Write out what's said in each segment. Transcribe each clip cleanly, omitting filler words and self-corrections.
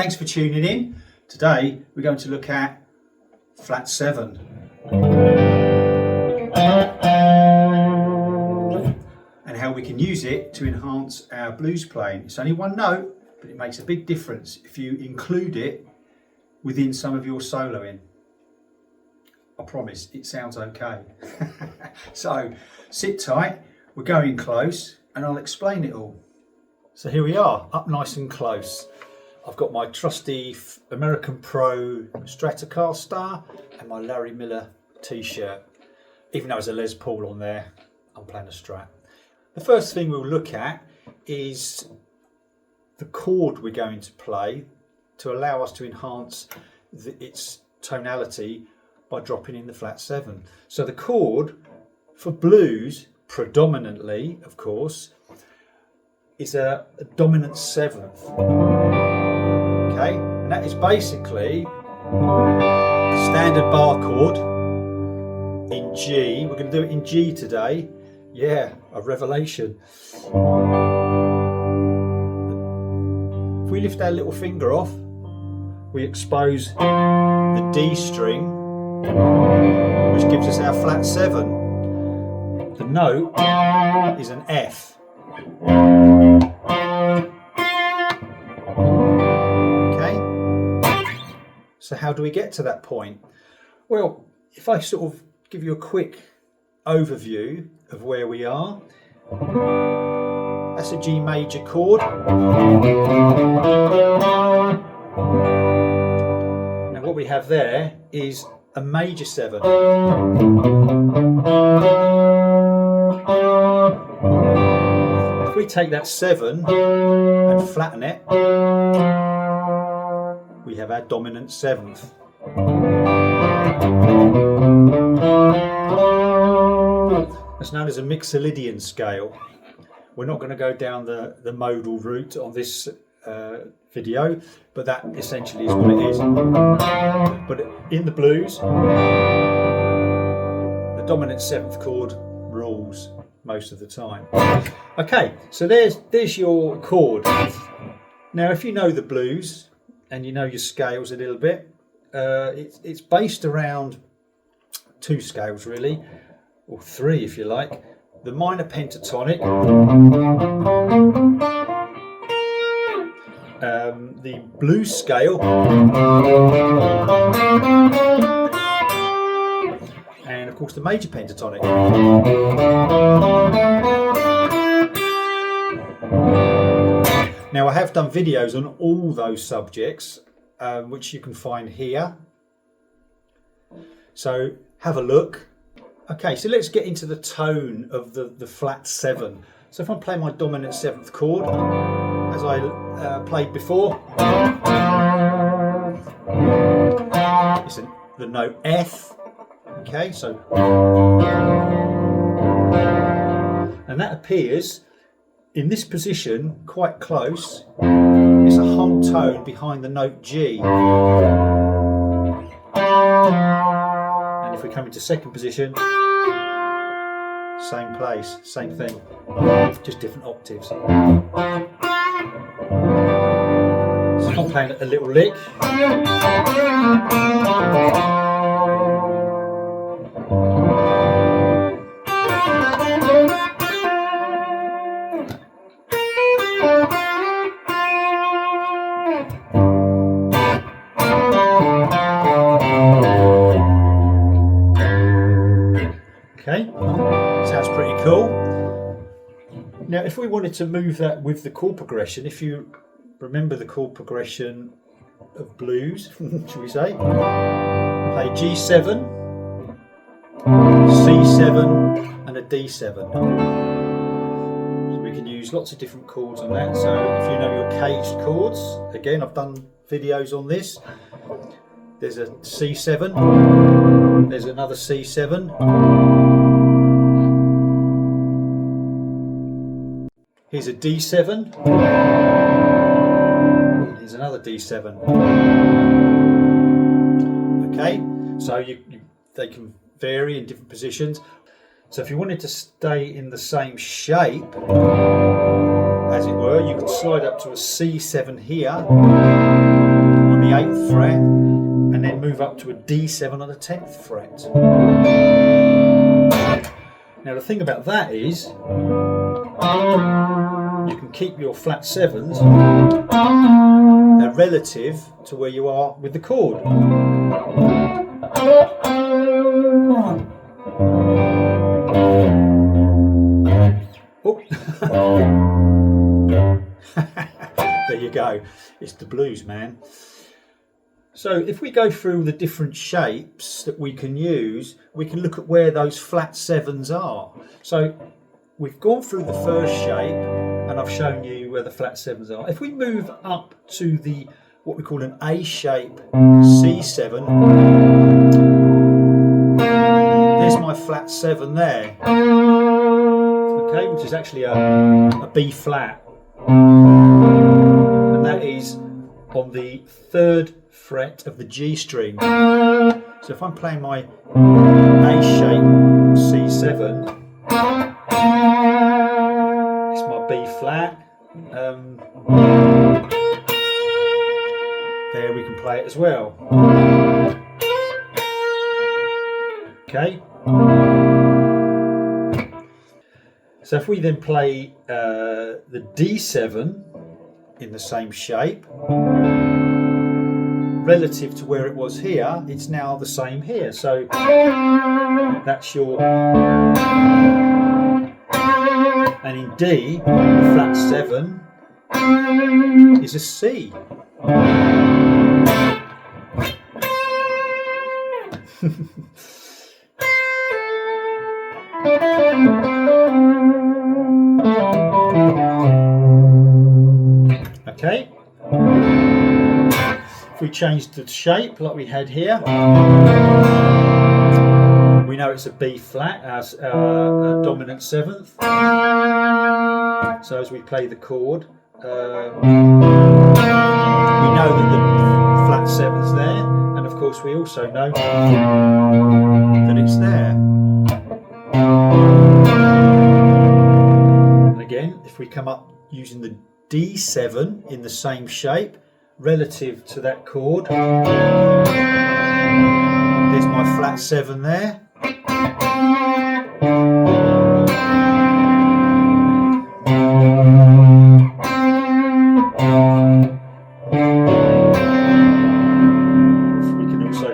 Thanks for tuning in. Today we're going to look at flat 7. And how we can use it to enhance our blues playing. It's only one note, but it makes a big difference if you include it within some of your soloing. I promise it sounds okay. So sit tight, we're going close and I'll explain it all. So here we are, up nice and close. I've got my trusty American Pro Stratocaster and my Larry Miller t-shirt. Even though there's a Les Paul on there, I'm playing a Strat. The first thing we'll look at is the chord we're going to play to allow us to enhance its tonality by dropping in the flat 7. So the chord for blues, predominantly, of course, is a dominant 7th. Okay, and that is basically a standard bar chord in G. We're going to do it in G today. Yeah, a revelation. If we lift our little finger off, we expose the D string, which gives us our flat 7. The note is an F. Okay, so how do we get to that point? Well, if I sort of give you a quick overview of where we are, that's a G major chord. Now what we have there is a major 7. If we take that 7 and flatten it, we have our dominant 7th. It's known as a Mixolydian scale. We're not going to go down the modal route on this video, but that essentially is what it is. But in the blues, the dominant 7th chord rules most of the time. Okay, so there's your chord. Now, if you know the blues and you know your scales a little bit, it's based around 2 scales really, or 3 if you like. The minor pentatonic, the blues scale, and of course the major pentatonic. Now I have done videos on all those subjects, which you can find here. So have a look. Okay, so let's get into the tone of the flat 7. So if I play my dominant 7th chord, as I played before, it's the note F. Okay, so, and that appears in this position quite close. It's a whole tone behind the note G. And if we come into second position, same place, same thing, just different octaves. So I'm playing a little lick. Okay, sounds pretty cool. Now if we wanted to move that with the chord progression, if you remember the chord progression of blues, should we say, play G7, C7 and a D7. So we can use lots of different chords on that. So if you know your caged chords, again I've done videos on this. There's a C7, there's another C7. Here's a D7. Here's another D7. Okay, so they can vary in different positions. So if you wanted to stay in the same shape, as it were, you can slide up to a C7 here 8th fret, and then move up to a D7 on the 10th fret. Now the thing about that is, you can keep your flat 7s relative to where you are with the chord. Oh. There you go, it's the blues, man. So if we go through the different shapes that we can use, we can look at where those flat 7s are. So we've gone through the first shape and I've shown you where the flat 7s are. If we move up to the what we call an A shape C7, there's my flat 7 there, okay, which is actually a B flat, and that is on the 3rd fret of the G string. So if I'm playing my A shape C7, it's my B flat. There we can play it as well. Okay. So if we then play the D7 in the same shape, relative to where it was here, it's now the same here. So that's your, and in D, the flat 7 is a C. Okay. If we change the shape like we had here, we know it's a B flat as our dominant 7th. So as we play the chord, we know that the flat 7's there, and of course we also know that it's there. And again, if we come up using the D7 in the same shape, relative to that chord, there's my flat 7 there. We can also,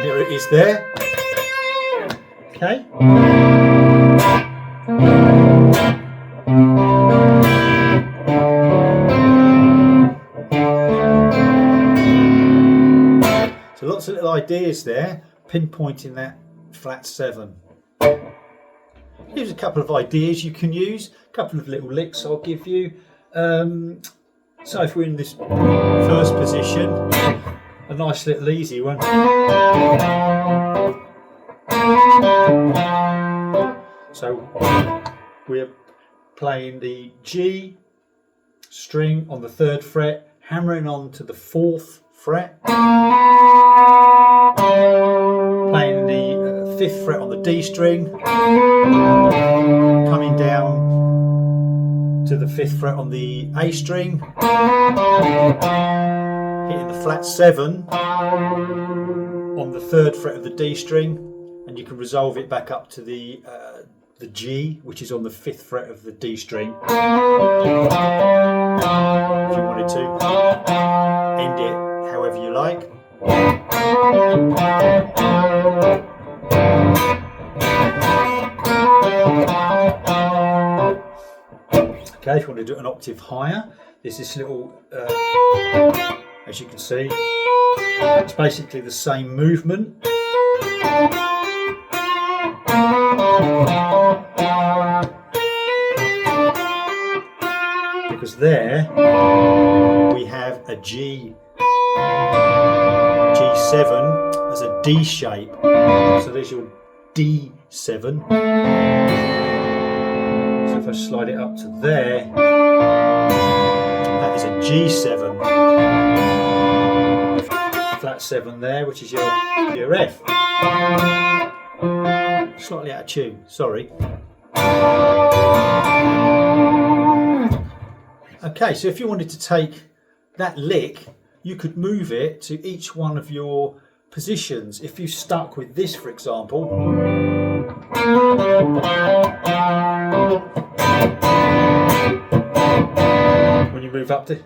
there it is there. Okay. So lots of little ideas there, pinpointing that flat 7. Here's a couple of ideas you can use, a couple of little licks I'll give you. So if we're in this first position, a nice little easy one. So we're playing the G string on the 3rd fret, hammering on to the 4th fret, playing the 5th fret on the D string, coming down to the 5th fret on the A string, hitting the flat 7 on the 3rd fret of the D string, and you can resolve it back up to the G, which is on the 5th fret of the D string, if you wanted to end it however you like. Okay, if you want to do it an octave higher, there's this little, as you can see, it's basically the same movement. Because there we have a G7 as a D shape. So there's your D7. So if I slide it up to there, that is a G7. Flat 7 there, which is your F. Slightly out of tune, sorry. Okay, so if you wanted to take that lick, you could move it to each one of your positions. If you stuck with this, for example, when you move up to,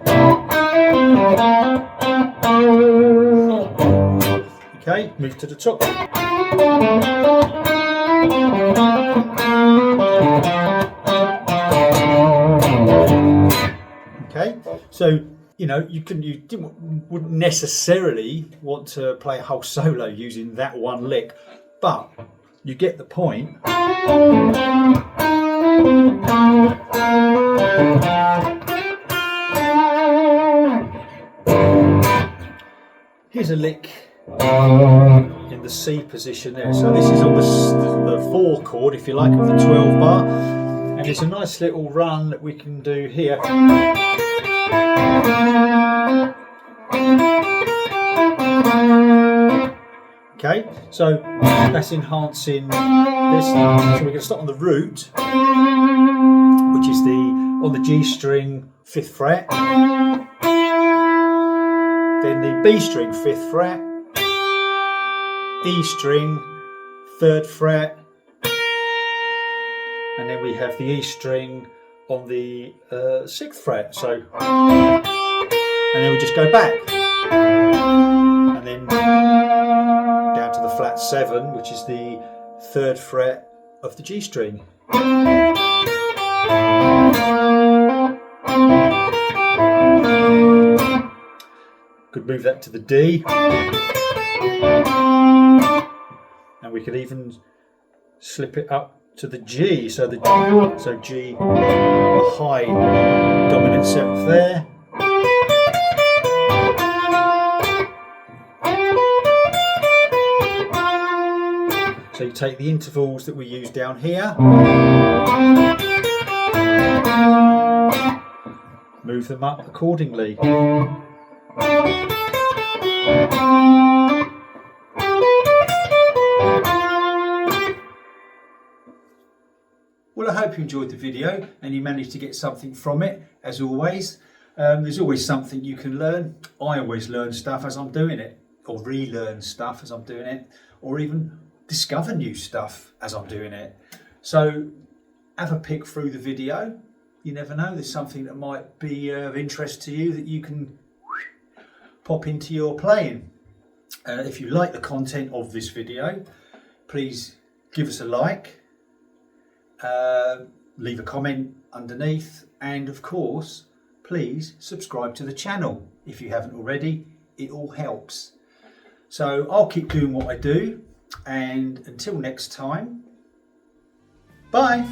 okay, move to the top. Okay, so you know wouldn't necessarily want to play a whole solo using that one lick, but you get the point. Here's a lick in the C position there. So this is on the 4 chord, if you like, of the 12 bar, and it's a nice little run that we can do here. Okay, so that's enhancing this. So we're going to start on the root, which is on the G string 5th fret, then the B string 5th fret, E string 3rd fret, and then we have the E string on the 6th fret. So, and then we just go back, and then down to the flat 7, which is the 3rd fret of the G string. Could move that to the D, and we could even slip it up to the G. So G, a high dominant 7th there. So you take the intervals that we use down here, move them up accordingly. Well, I hope you enjoyed the video and you managed to get something from it, as always. There's always something you can learn. I always learn stuff as I'm doing it, or relearn stuff as I'm doing it, or even discover new stuff as I'm doing it. So have a pick through the video. You never know, there's something that might be of interest to you that you can pop into your playing. If you like the content of this video, please give us a like, leave a comment underneath, and of course please subscribe to the channel if you haven't already. It all helps. So I'll keep doing what I do, and until next time, bye.